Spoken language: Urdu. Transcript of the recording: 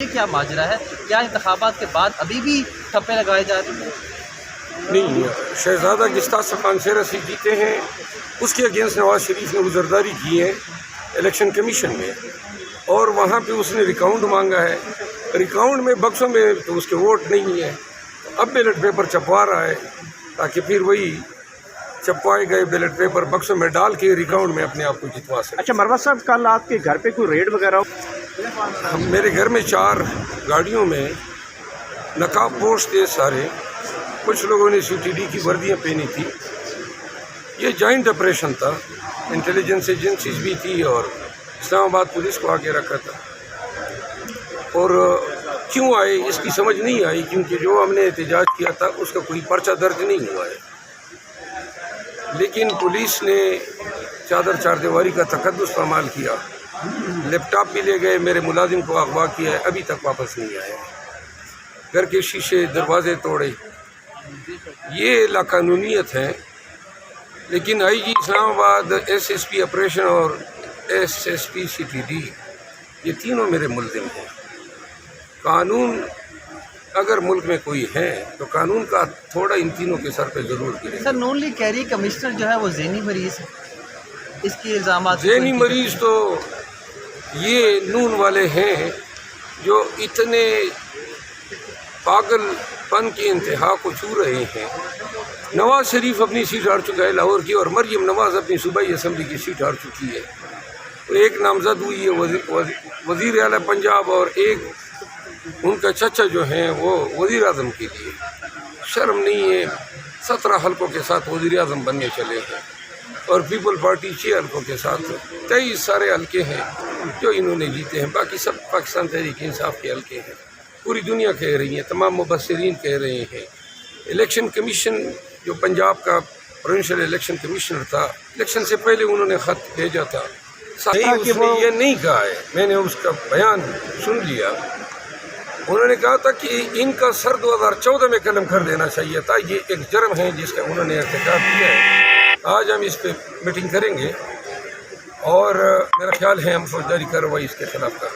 یہ کیا ماجرا ہے؟ کیا انتخابات کے بعد ابھی بھی ٹھپے لگائے جا رہے ہیں؟ نہیں، شہزادہ گستاخ خان سے رسی جیتے ہیں، اس کے اگینسٹ نواز شریف نے عذرداری کی ہے الیکشن کمیشن میں، اور وہاں پہ اس نے ریکاؤنٹ مانگا ہے۔ ریکاؤنٹ میں بکسوں میں تو اس کے ووٹ نہیں ہے، اب بیلٹ پیپر چھپوا رہا ہے تاکہ پھر وہی چھپوائے گئے بیلٹ پیپر بکسوں میں ڈال کے ریکاؤنٹ میں اپنے آپ کو جتوا سکے۔ اچھا مروت صاحب، کل آپ کے گھر پہ کوئی ریڈ وغیرہ میرے گھر میں 4 گاڑیوں میں نقاب پوش تھے سارے، کچھ لوگوں نے CTD کی وردیاں پہنی تھی۔ یہ جوائنٹ آپریشن تھا، انٹیلیجنس ایجنسیز بھی تھی اور اسلام آباد پولیس کو آگے رکھا تھا، اور کیوں آئے اس کی سمجھ نہیں آئی، کیونکہ جو ہم نے احتجاج کیا تھا اس کا کوئی پرچہ درج نہیں ہوا ہے، لیکن پولیس نے چادر چار دیواری کا تقدس پامال کیا، لیپ ٹاپ بھی لے گئے، میرے ملازم کو اغوا کیا ہے، ابھی تک واپس نہیں آئے، گھر کے شیشے دروازے توڑے۔ یہ لاقانونیت ہے، لیکن IG اسلام آباد، SSP آپریشن اور SSP CTD یہ تینوں میرے ملزم ہیں۔ قانون اگر ملک میں کوئی ہے تو قانون کا تھوڑا ان تینوں کے سر پہ ضرور گرے۔ سر، نون لیگ کہہ رہی ہے کمشنر جو ہے وہ ذہنی مریض ہے، اس کی الزامات ذہنی مریض تو یہ نون والے ہیں جو اتنے پاگل پن کی انتہا کو چھو رہے ہیں۔ نواز شریف اپنی سیٹ ہار چکا ہے لاہور کی، اور مریم نواز اپنی صوبائی اسمبلی کی سیٹ ہار چکی ہے، ایک نامزد ہوئی ہے وزیر اعلیٰ پنجاب، اور ایک ان کا چچا جو ہیں وہ وزیر اعظم کے لیے۔ شرم نہیں ہے، 17 حلقوں کے ساتھ وزیر اعظم بننے چلے ہیں، اور پیپل پارٹی 6 حلقوں کے ساتھ 23 سارے حلقے ہیں جو انہوں نے جیتے ہیں، باقی سب پاکستان تحریک انصاف کے حلقے ہیں۔ پوری دنیا کہہ رہی ہے، تمام مبصرین کہہ رہے ہیں۔ الیکشن کمیشن جو پنجاب کا پروونشل الیکشن کمشنر تھا، الیکشن سے پہلے انہوں نے خط بھیجا تھا، اس نے یہ نہیں کہا ہے، میں نے اس کا بیان سن لیا، انہوں نے کہا تھا کہ ان کا سر 2014 میں قلم کر دینا چاہیے تھا، یہ ایک جرم ہے جس کا انہوں نے ارتکاب کیا ہے۔ آج ہم اس پہ میٹنگ کریں گے، اور میرا خیال ہے ہم فوجداری کارروائی اس کے خلاف کریں گے۔